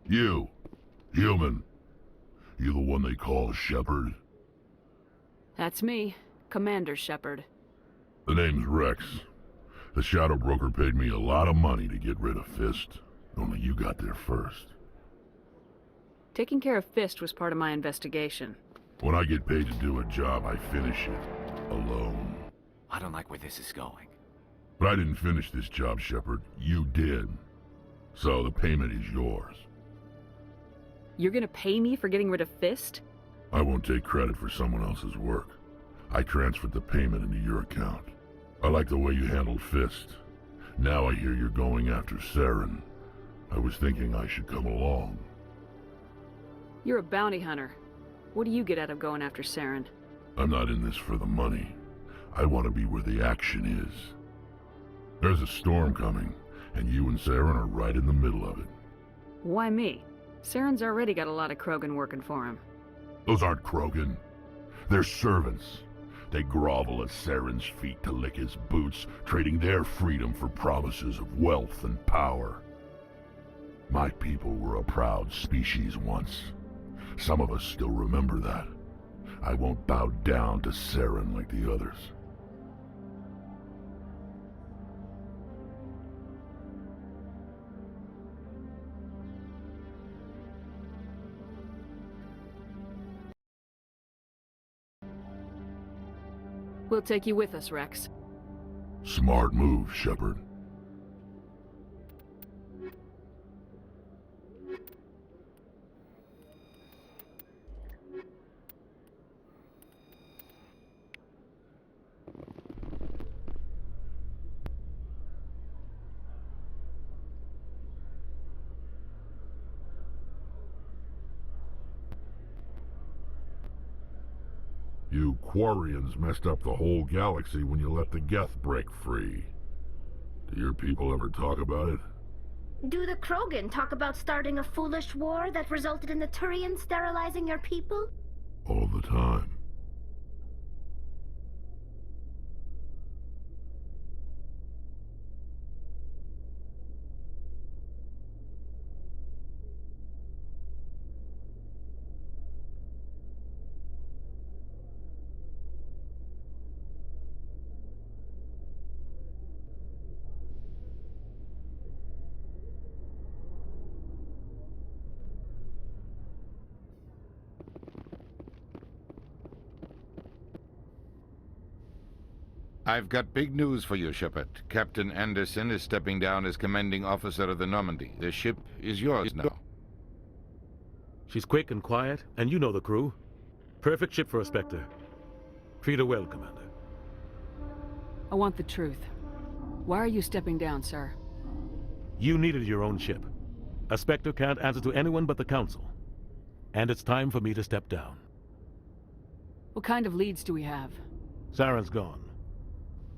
You, human. You the one they call Shepard? That's me, Commander Shepard. The name's Rex. The Shadow Broker paid me a lot of money to get rid of Fist. Only you got there first. Taking care of Fist was part of my investigation. When I get paid to do a job, I finish it. Alone. I don't like where this is going. But I didn't finish this job, Shepard. You did. So the payment is yours. You're gonna pay me for getting rid of Fist? I won't take credit for someone else's work. I transferred the payment into your account. I like the way you handled Fist. Now I hear you're going after Saren. I was thinking I should come along. You're a bounty hunter. What do you get out of going after Saren? I'm not in this for the money. I want to be where the action is. There's a storm coming, and you and Saren are right in the middle of it. Why me? Saren's already got a lot of Krogan working for him. Those aren't Krogan. They're servants. They grovel at Saren's feet to lick his boots, trading their freedom for promises of wealth and power. My people were a proud species once. Some of us still remember that. I won't bow down to Saren like the others. We'll take you with us, Rex. Smart move, Shepard. You Quarians messed up the whole galaxy when you let the Geth break free. Do your people ever talk about it? Do the Krogan talk about starting a foolish war that resulted in the Turians sterilizing your people? All the time. I've got big news for you, Shepard. Captain Anderson is stepping down as commanding officer of the Normandy. The ship is yours now. She's quick and quiet, and you know the crew. Perfect ship for a Spectre. Treat her well, Commander. I want the truth. Why are you stepping down, sir? You needed your own ship. A Spectre can't answer to anyone but the Council. And it's time for me to step down. What kind of leads do we have? Saren's gone.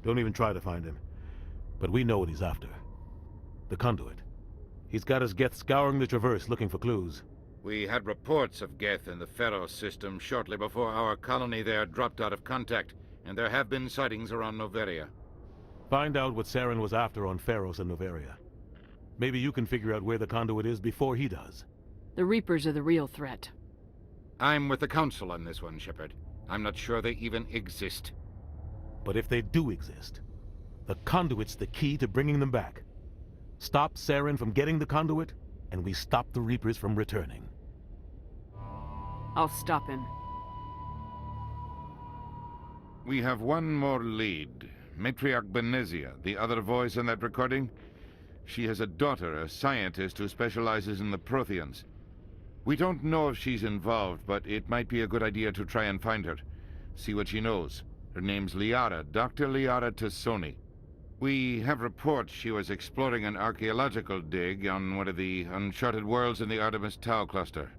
Don't even try to find him. But we know what he's after. The conduit. He's got his Geth scouring the Traverse looking for clues. We had reports of Geth in the Pharos system shortly before our colony there dropped out of contact, and there have been sightings around Noveria. Find out what Saren was after on Pharos and Noveria. Maybe you can figure out where the conduit is before he does. The Reapers are the real threat. I'm with the Council on this one, Shepard. I'm not sure they even exist. But if they do exist, the conduit's the key to bringing them back. Stop Saren from getting the conduit, and we stop the Reapers from returning. I'll stop him. We have one more lead. Matriarch Benezia, the other voice in that recording. She has a daughter, a scientist who specializes in the Protheans. We don't know if she's involved, but it might be a good idea to try and find her. See what she knows. Her name's Liara, Dr. Liara Tassoni. We have reports she was exploring an archaeological dig on one of the uncharted worlds in the Artemis Tau cluster.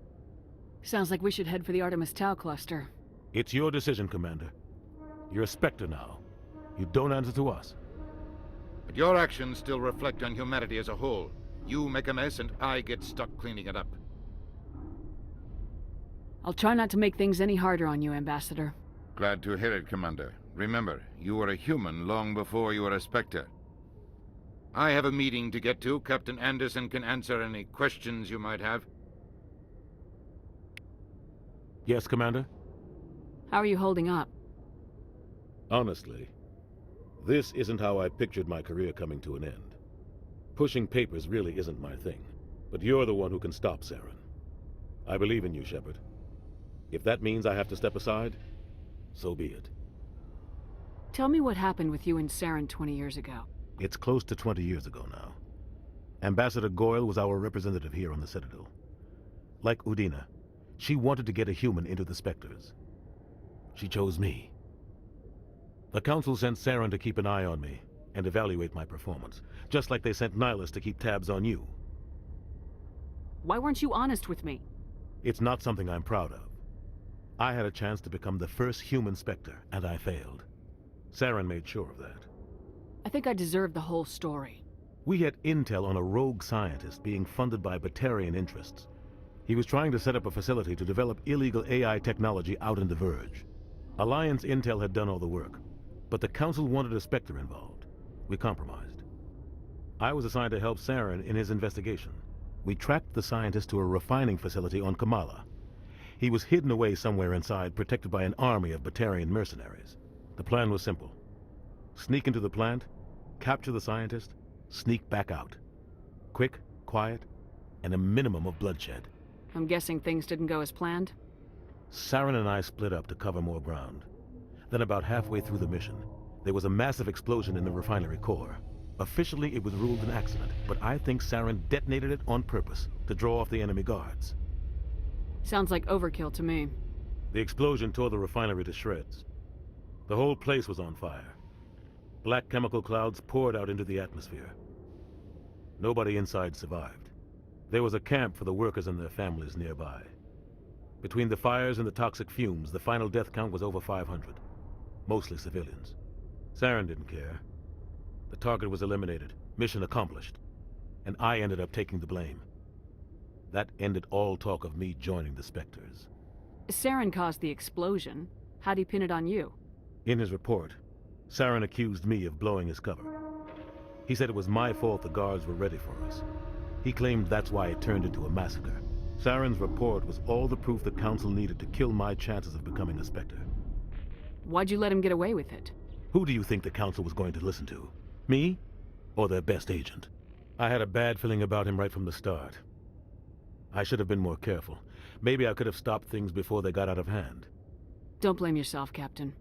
Sounds like we should head for the Artemis Tau cluster. It's your decision, Commander. You're a Spectre now. You don't answer to us. But your actions still reflect on humanity as a whole. You make a mess and I get stuck cleaning it up. I'll try not to make things any harder on you, Ambassador. Glad to hear it, Commander. Remember, you were a human long before you were a Spectre. I have a meeting to get to. Captain Anderson can answer any questions you might have. Yes, Commander? How are you holding up? Honestly, this isn't how I pictured my career coming to an end. Pushing papers really isn't my thing, but you're the one who can stop Saren. I believe in you, Shepard. If that means I have to step aside, so be it. Tell me what happened with you and Saren 20 years ago. It's close to 20 years ago now. Ambassador Goyle was our representative here on the Citadel. Like Udina, she wanted to get a human into the Spectres. She chose me. The Council sent Saren to keep an eye on me and evaluate my performance, just like they sent Nihilus to keep tabs on you. Why weren't you honest with me? It's not something I'm proud of. I had a chance to become the first human Spectre, and I failed. Saren made sure of that. I think I deserve the whole story. We had intel on a rogue scientist being funded by Batarian interests. He was trying to set up a facility to develop illegal AI technology out in the Verge. Alliance intel had done all the work, but the Council wanted a Spectre involved. We compromised. I was assigned to help Saren in his investigation. We tracked the scientist to a refining facility on Kamala. He was hidden away somewhere inside, protected by an army of Batarian mercenaries. The plan was simple. Sneak into the plant, capture the scientist, sneak back out. Quick, quiet, and a minimum of bloodshed. I'm guessing things didn't go as planned? Saren and I split up to cover more ground. Then about halfway through the mission, there was a massive explosion in the refinery core. Officially, it was ruled an accident, but I think Saren detonated it on purpose to draw off the enemy guards. Sounds like overkill to me. The explosion tore the refinery to shreds. The whole place was on fire. Black chemical clouds poured out into the atmosphere. Nobody inside survived. There was a camp for the workers and their families nearby. Between the fires and the toxic fumes, the final death count was over 500. Mostly civilians. Saren didn't care. The target was eliminated, mission accomplished, and I ended up taking the blame. That ended all talk of me joining the Spectres. Saren caused the explosion. How'd he pin it on you? In his report, Saren accused me of blowing his cover. He said it was my fault the guards were ready for us. He claimed that's why it turned into a massacre. Saren's report was all the proof the Council needed to kill my chances of becoming a Spectre. Why'd you let him get away with it? Who do you think the Council was going to listen to? Me? Or their best agent? I had a bad feeling about him right from the start. I should have been more careful. Maybe I could have stopped things before they got out of hand. Don't blame yourself, Captain.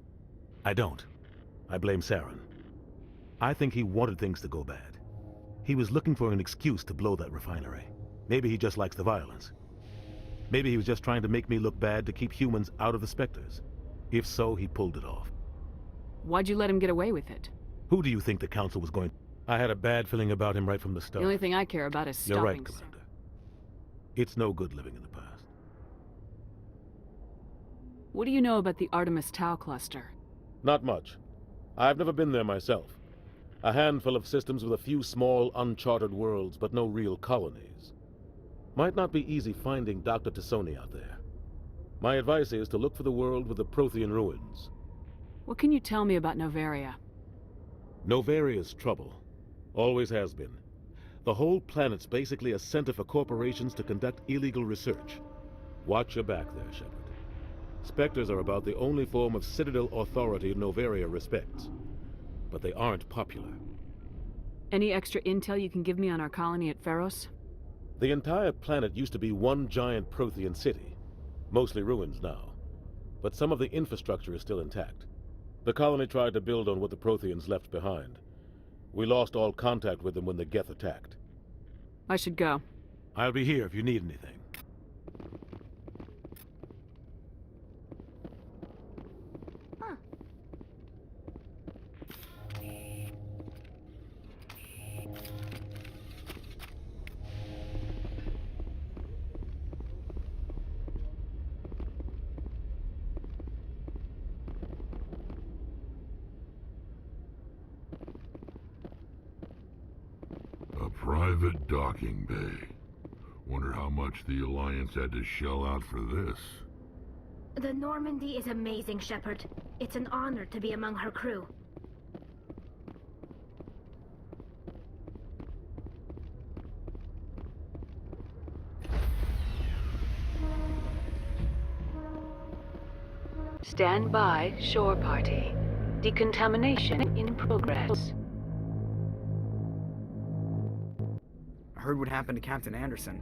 I don't. I blame Saren. I think he wanted things to go bad. He was looking for an excuse to blow that refinery. Maybe he just likes the violence. Maybe he was just trying to make me look bad to keep humans out of the Spectres. If so, he pulled it off. Why'd you let him get away with it? Who do you think the Council was going to... I had a bad feeling about him right from the start. The only thing I care about is stopping. You're right, Commander. It's no good living in the past. What do you know about the Artemis Tau cluster? Not much. I've never been there myself. A handful of systems with a few small, uncharted worlds, but no real colonies. Might not be easy finding Dr. T'Soni out there. My advice is to look for the world with the Prothean ruins. What can you tell me about Noveria? Novaria's trouble. Always has been. The whole planet's basically a center for corporations to conduct illegal research. Watch your back there, Shepard. Spectres are about the only form of Citadel authority Noveria respects. But they aren't popular. Any extra intel you can give me on our colony at Pharos? The entire planet used to be one giant Prothean city. Mostly ruins now. But some of the infrastructure is still intact. The colony tried to build on what the Protheans left behind. We lost all contact with them when the Geth attacked. I should go. I'll be here if you need anything. A private docking bay. Wonder how much the Alliance had to shell out for this. The Normandy is amazing, Shepard. It's an honor to be among her crew. Stand by, shore party. Decontamination in progress. I heard what happened to Captain Anderson.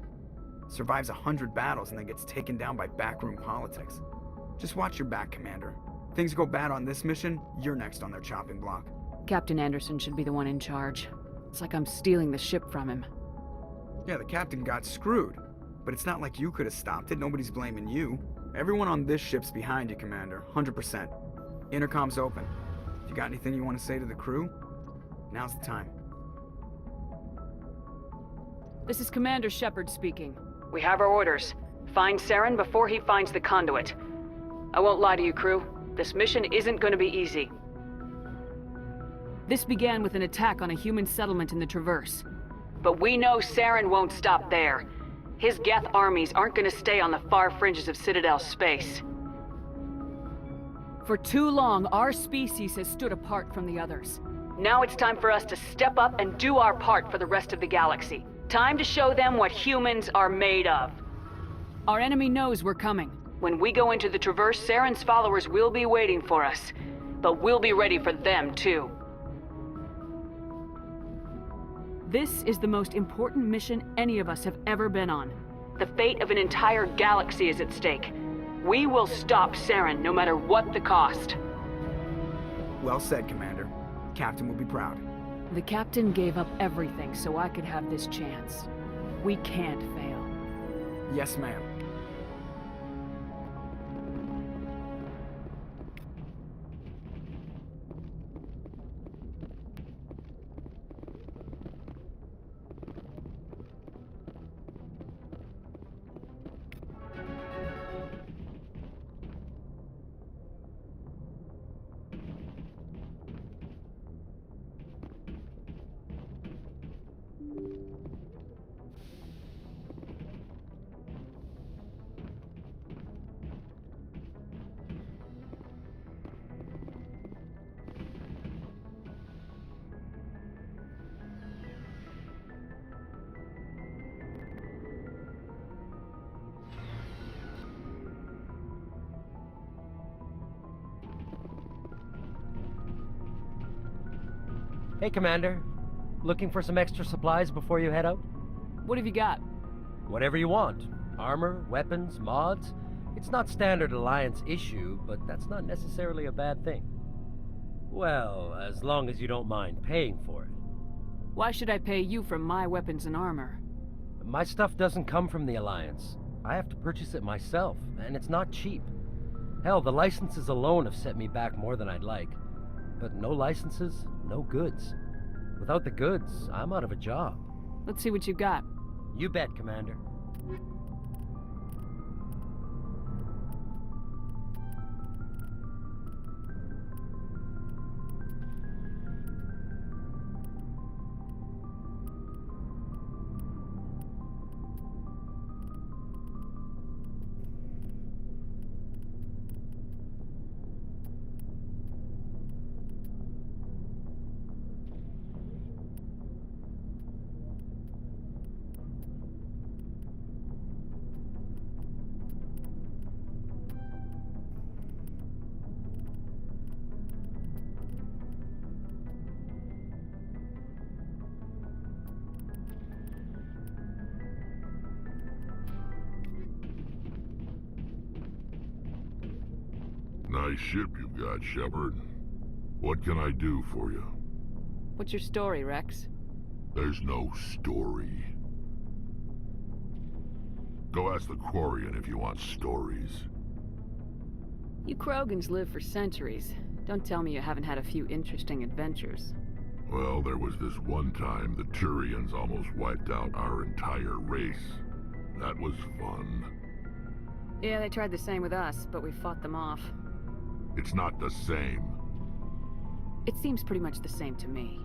Survives 100 battles and then gets taken down by backroom politics. Just watch your back, Commander. Things go bad on this mission, you're next on their chopping block. Captain Anderson should be the one in charge. It's like I'm stealing the ship from him. Yeah, the captain got screwed. But it's not like you could have stopped it, nobody's blaming you. Everyone on this ship's behind you, Commander, 100%. Intercom's open. If you got anything you want to say to the crew, now's the time. This is Commander Shepard speaking. We have our orders. Find Saren before he finds the conduit. I won't lie to you, crew. This mission isn't going to be easy. This began with an attack on a human settlement in the Traverse. But we know Saren won't stop there. His Geth armies aren't going to stay on the far fringes of Citadel space. For too long, our species has stood apart from the others. Now it's time for us to step up and do our part for the rest of the galaxy. Time to show them what humans are made of. Our enemy knows we're coming. When we go into the Traverse, Saren's followers will be waiting for us. But we'll be ready for them, too. This is the most important mission any of us have ever been on. The fate of an entire galaxy is at stake. We will stop Saren no matter what the cost. Well said, Commander. Captain will be proud. The captain gave up everything so I could have this chance. We can't fail. Yes, ma'am. Hey, Commander. Looking for some extra supplies before you head out? What have you got? Whatever you want. Armor, weapons, mods. It's not standard Alliance issue, but that's not necessarily a bad thing. Well, as long as you don't mind paying for it. Why should I pay you for my weapons and armor? My stuff doesn't come from the Alliance. I have to purchase it myself, and it's not cheap. Hell, the licenses alone have set me back more than I'd like. But no licenses, no goods. Without the goods, I'm out of a job. Let's see what you got. You bet, Commander. Nice ship you've got, Shepard. What can I do for you? What's your story, Rex? There's no story. Go ask the Quarian if you want stories. You Krogans live for centuries. Don't tell me you haven't had a few interesting adventures. Well, there was this one time the Turians almost wiped out our entire race. That was fun. Yeah, they tried the same with us, but we fought them off. It's not the same. It seems pretty much the same to me.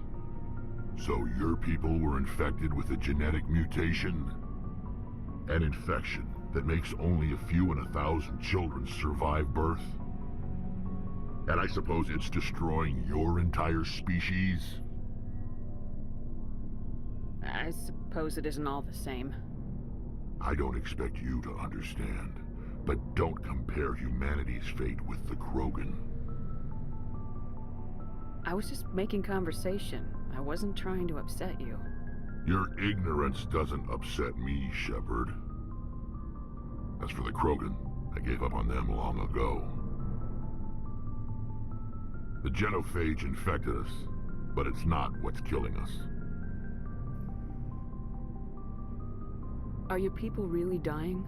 So your people were infected with a genetic mutation? An infection that makes only a few in 1,000 children survive birth? And I suppose it's destroying your entire species? I suppose it isn't all the same. I don't expect you to understand, But don't compare humanity's fate with the Krogan. I was just making conversation. I wasn't trying to upset you. Your ignorance doesn't upset me, Shepard. As for the Krogan, I gave up on them long ago. The genophage infected us, but it's not what's killing us. Are your people really dying?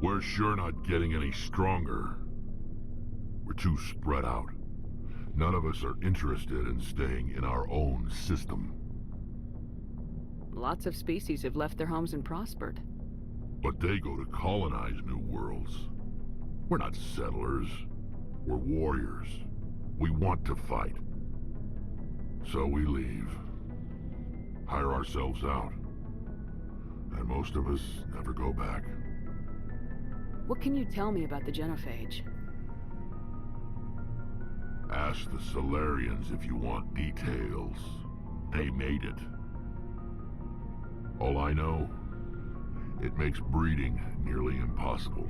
We're sure not getting any stronger. We're too spread out. None of us are interested in staying in our own system. Lots of species have left their homes and prospered. But they go to colonize new worlds. We're not settlers. We're warriors. We want to fight. So we leave. Hire ourselves out. And most of us never go back. What can you tell me about the genophage? Ask the Solarians if you want details. They made it. All I know, it makes breeding nearly impossible.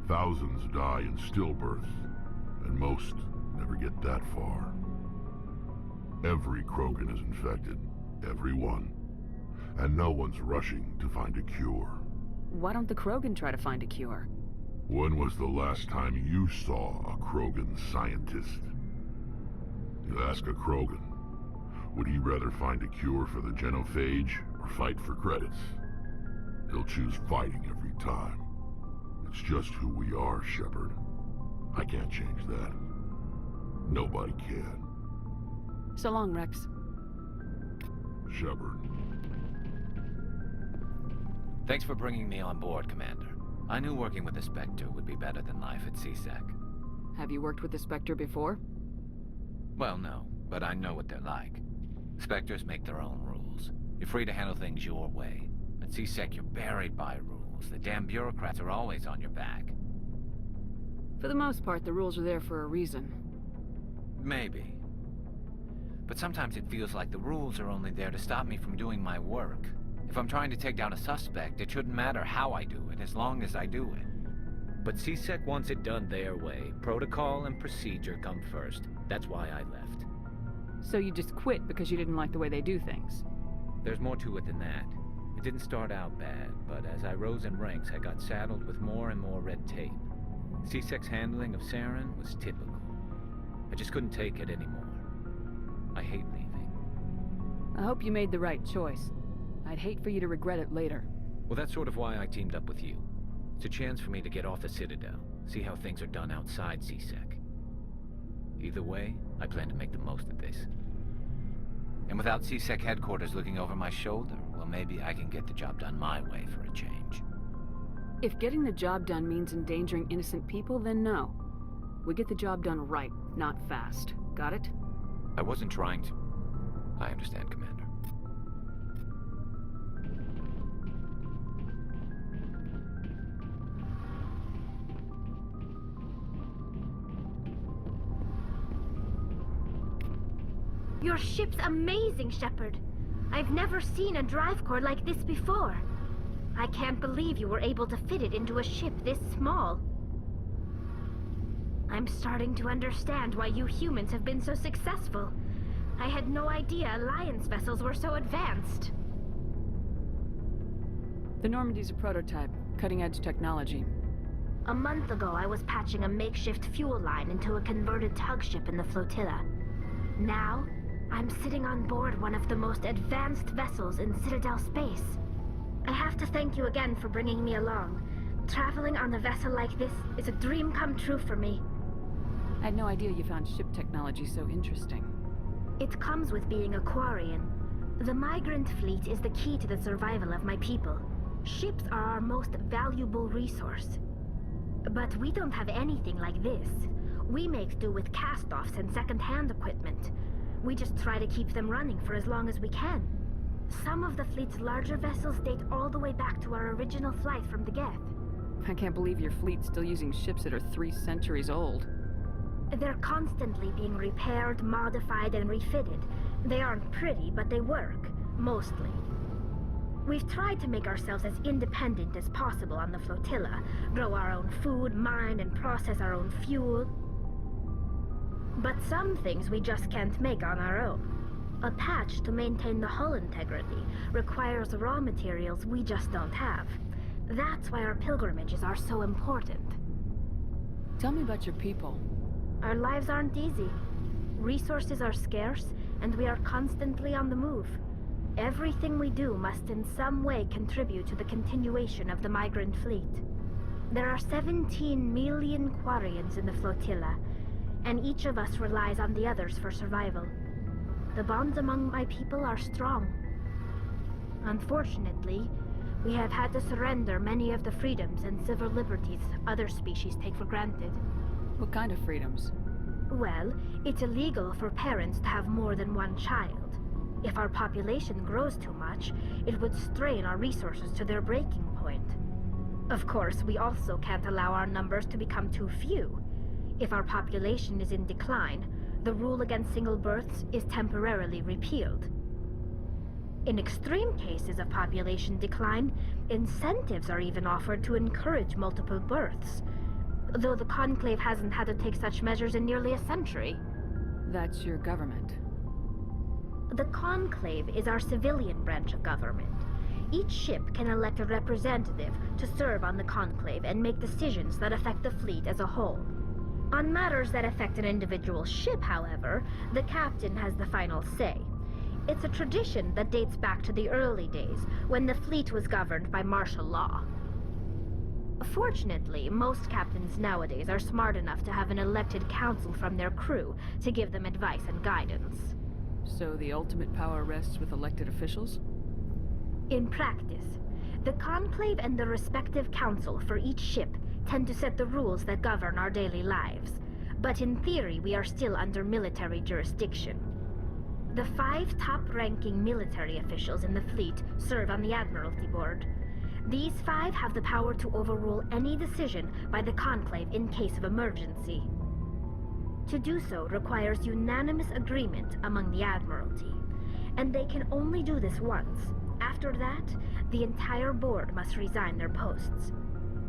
Thousands die in stillbirth, and most never get that far. Every Krogan is infected, every one. And no one's rushing to find a cure. Why don't the Krogan try to find a cure? When was the last time you saw a Krogan scientist? You ask a Krogan, would he rather find a cure for the genophage or fight for credits? He'll choose fighting every time. It's just who we are, Shepard. I can't change that. Nobody can. So long, Rex. Shepard. Thanks for bringing me on board, Commander. I knew working with the Spectre would be better than life at CSEC. Have you worked with the Spectre before? Well, no, but I know what they're like. Spectres make their own rules. You're free to handle things your way. At CSEC, you're buried by rules. The damn bureaucrats are always on your back. For the most part, the rules are there for a reason. Maybe. But sometimes it feels like the rules are only there to stop me from doing my work. If I'm trying to take down a suspect, it shouldn't matter how I do it, as long as I do it. But CSEC wants it done their way. Protocol and procedure come first. That's why I left. So you just quit because you didn't like the way they do things? There's more to it than that. It didn't start out bad, but as I rose in ranks, I got saddled with more and more red tape. CSEC's handling of Saren was typical. I just couldn't take it anymore. I hate leaving. I hope you made the right choice. I'd hate for you to regret it later. Well, that's sort of why I teamed up with you. It's a chance for me to get off the Citadel, see how things are done outside CSEC. Either way, I plan to make the most of this. And without CSEC headquarters looking over my shoulder, well, maybe I can get the job done my way for a change. If getting the job done means endangering innocent people, then no. We get the job done right, not fast. Got it? I wasn't trying to... I understand, Commander. Your ship's amazing, Shepard. I've never seen a drive core like this before. I can't believe you were able to fit it into a ship this small. I'm starting to understand why you humans have been so successful. I had no idea Alliance vessels were so advanced. The Normandy's a prototype, cutting-edge technology. A month ago, I was patching a makeshift fuel line into a converted tug ship in the flotilla. Now, I'm sitting on board one of the most advanced vessels in Citadel space. I have to thank you again for bringing me along. Traveling on a vessel like this is a dream come true for me. I had no idea you found ship technology so interesting. It comes with being a Quarian. The migrant fleet is the key to the survival of my people. Ships are our most valuable resource. But we don't have anything like this. We make do with cast-offs and second-hand equipment. We just try to keep them running for as long as we can. Some of the fleet's larger vessels date all the way back to our original flight from the Geth. I can't believe your fleet's still using ships that are 3 centuries old. They're constantly being repaired, modified, and refitted. They aren't pretty, but they work. Mostly. We've tried to make ourselves as independent as possible on the flotilla, grow our own food, mine and process our own fuel. But some things we just can't make on our own. A patch to maintain the hull integrity requires raw materials we just don't have. That's why our pilgrimages are so important. Tell me about your people. Our lives aren't easy. Resources are scarce, and we are constantly on the move. Everything we do must in some way contribute to the continuation of the migrant fleet. There are 17 million Quarians in the flotilla, and each of us relies on the others for survival. The bonds among my people are strong. Unfortunately, we have had to surrender many of the freedoms and civil liberties other species take for granted. What kind of freedoms? Well, it's illegal for parents to have more than one child. If our population grows too much, it would strain our resources to their breaking point. Of course, we also can't allow our numbers to become too few. If our population is in decline, the rule against single births is temporarily repealed. In extreme cases of population decline, incentives are even offered to encourage multiple births, though the Conclave hasn't had to take such measures in nearly a century. That's your government. The Conclave is our civilian branch of government. Each ship can elect a representative to serve on the Conclave and make decisions that affect the fleet as a whole. On matters that affect an individual ship, however, the captain has the final say. It's a tradition that dates back to the early days, when the fleet was governed by martial law. Fortunately, most captains nowadays are smart enough to have an elected council from their crew to give them advice and guidance. So the ultimate power rests with elected officials? In practice, the Conclave and the respective council for each ship tend to set the rules that govern our daily lives. But in theory, we are still under military jurisdiction. The 5 top-ranking military officials in the fleet serve on the Admiralty Board. These 5 have the power to overrule any decision by the Conclave in case of emergency. To do so requires unanimous agreement among the Admiralty, and they can only do this once. After that, the entire board must resign their posts.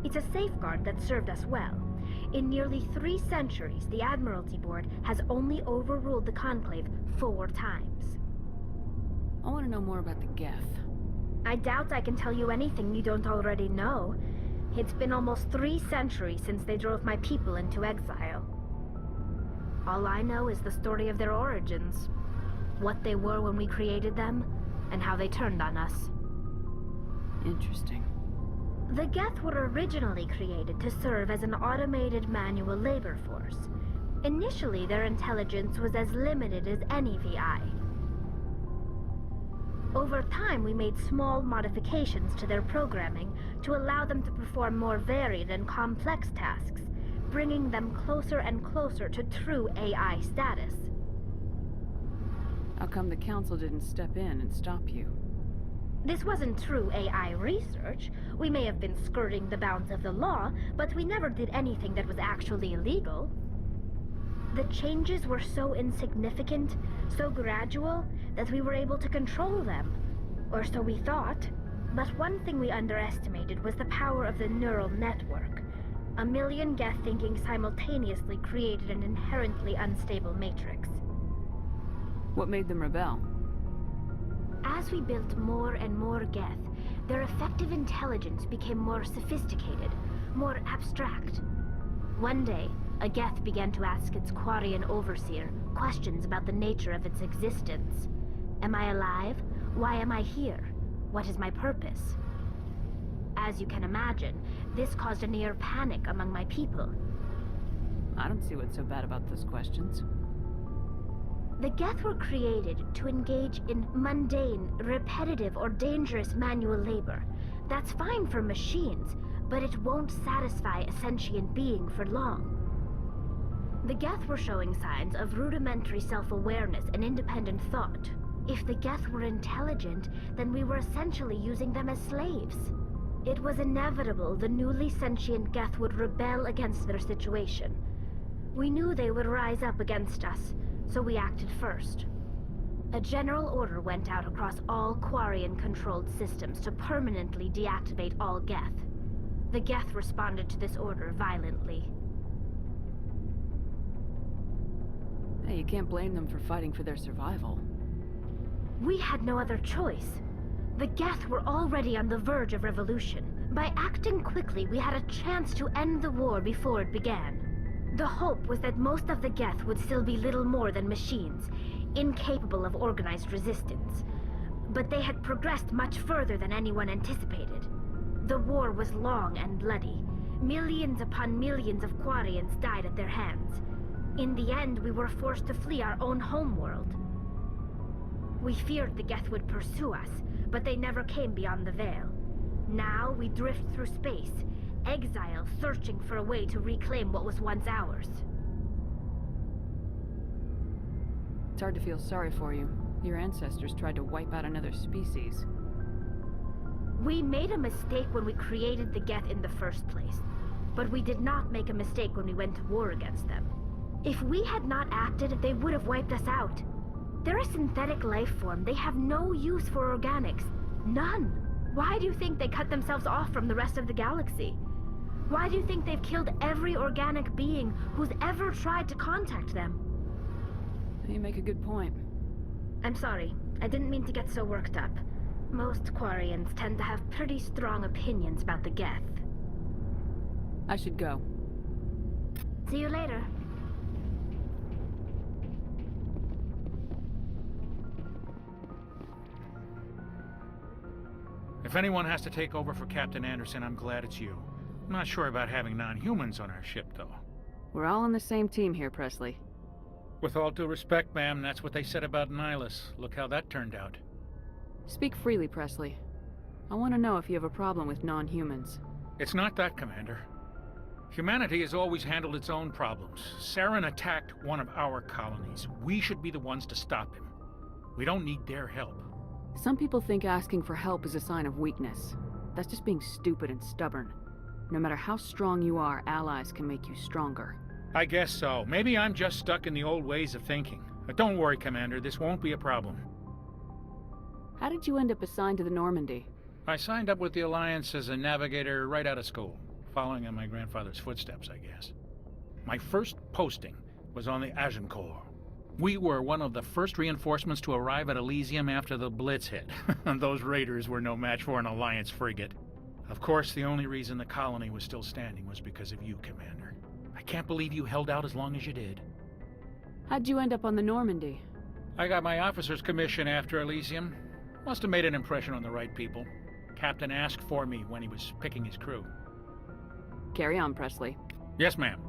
It's a safeguard that served us well. In nearly 3 centuries, the Admiralty Board has only overruled the Conclave 4 times. I want to know more about the Geth. I doubt I can tell you anything you don't already know. It's been almost 3 centuries since they drove my people into exile. All I know is the story of their origins, what they were when we created them, and how they turned on us. Interesting. The Geth were originally created to serve as an automated manual labor force. Initially, their intelligence was as limited as any VI. Over time, we made small modifications to their programming to allow them to perform more varied and complex tasks, bringing them closer and closer to true AI status. How come the Council didn't step in and stop you? This wasn't true AI research. We may have been skirting the bounds of the law, but we never did anything that was actually illegal. The changes were so insignificant, so gradual, that we were able to control them. Or so we thought. But one thing we underestimated was the power of the neural network. A million Geth thinking simultaneously created an inherently unstable matrix. What made them rebel? As we built more and more Geth, their effective intelligence became more sophisticated, more abstract. One day, a Geth began to ask its Quarian overseer questions about the nature of its existence. Am I alive? Why am I here? What is my purpose? As you can imagine, this caused a near panic among my people. I don't see what's so bad about those questions. The Geth were created to engage in mundane, repetitive, or dangerous manual labor. That's fine for machines, but it won't satisfy a sentient being for long. The Geth were showing signs of rudimentary self-awareness and independent thought. If the Geth were intelligent, then we were essentially using them as slaves. It was inevitable the newly sentient Geth would rebel against their situation. We knew they would rise up against us, so we acted first. A general order went out across all Quarian-controlled systems to permanently deactivate all Geth. The Geth responded to this order violently. Hey, you can't blame them for fighting for their survival. We had no other choice. The Geth were already on the verge of revolution. By acting quickly, we had a chance to end the war before it began. The hope was that most of the Geth would still be little more than machines, incapable of organized resistance. But they had progressed much further than anyone anticipated. The war was long and bloody. Millions upon millions of Quarians died at their hands. In the end, we were forced to flee our own homeworld. We feared the Geth would pursue us, but they never came beyond the Veil. Now we drift through space, exile searching for a way to reclaim what was once ours. It's hard to feel sorry for you. Your ancestors tried to wipe out another species. We made a mistake when we created the Geth in the first place, but we did not make a mistake when we went to war against them. If we had not acted, they would have wiped us out. They're a synthetic life form. They have no use for organics. None. Why do you think they cut themselves off from the rest of the galaxy? Why do you think they've killed every organic being who's ever tried to contact them? You make a good point. I'm sorry. I didn't mean to get so worked up. Most Quarians tend to have pretty strong opinions about the Geth. I should go. See you later. If anyone has to take over for Captain Anderson, I'm glad it's you. I'm not sure about having non-humans on our ship, though. We're all on the same team here, Presley. With all due respect, ma'am, that's what they said about Nihilus. Look how that turned out. Speak freely, Presley. I want to know if you have a problem with non-humans. It's not that, Commander. Humanity has always handled its own problems. Saren attacked one of our colonies. We should be the ones to stop him. We don't need their help. Some people think asking for help is a sign of weakness. That's just being stupid and stubborn. No matter how strong you are, allies can make you stronger. I guess so. Maybe I'm just stuck in the old ways of thinking. But don't worry, Commander. This won't be a problem. How did you end up assigned to the Normandy? I signed up with the Alliance as a navigator right out of school, following in my grandfather's footsteps, I guess. My first posting was on the Agincourt. We were one of the first reinforcements to arrive at Elysium after the Blitz hit. Those raiders were no match for an Alliance frigate. Of course, the only reason the colony was still standing was because of you, Commander. I can't believe you held out as long as you did. How'd you end up on the Normandy? I got my officer's commission after Elysium. Must have made an impression on the right people. Captain asked for me when he was picking his crew. Carry on, Presley. Yes, ma'am.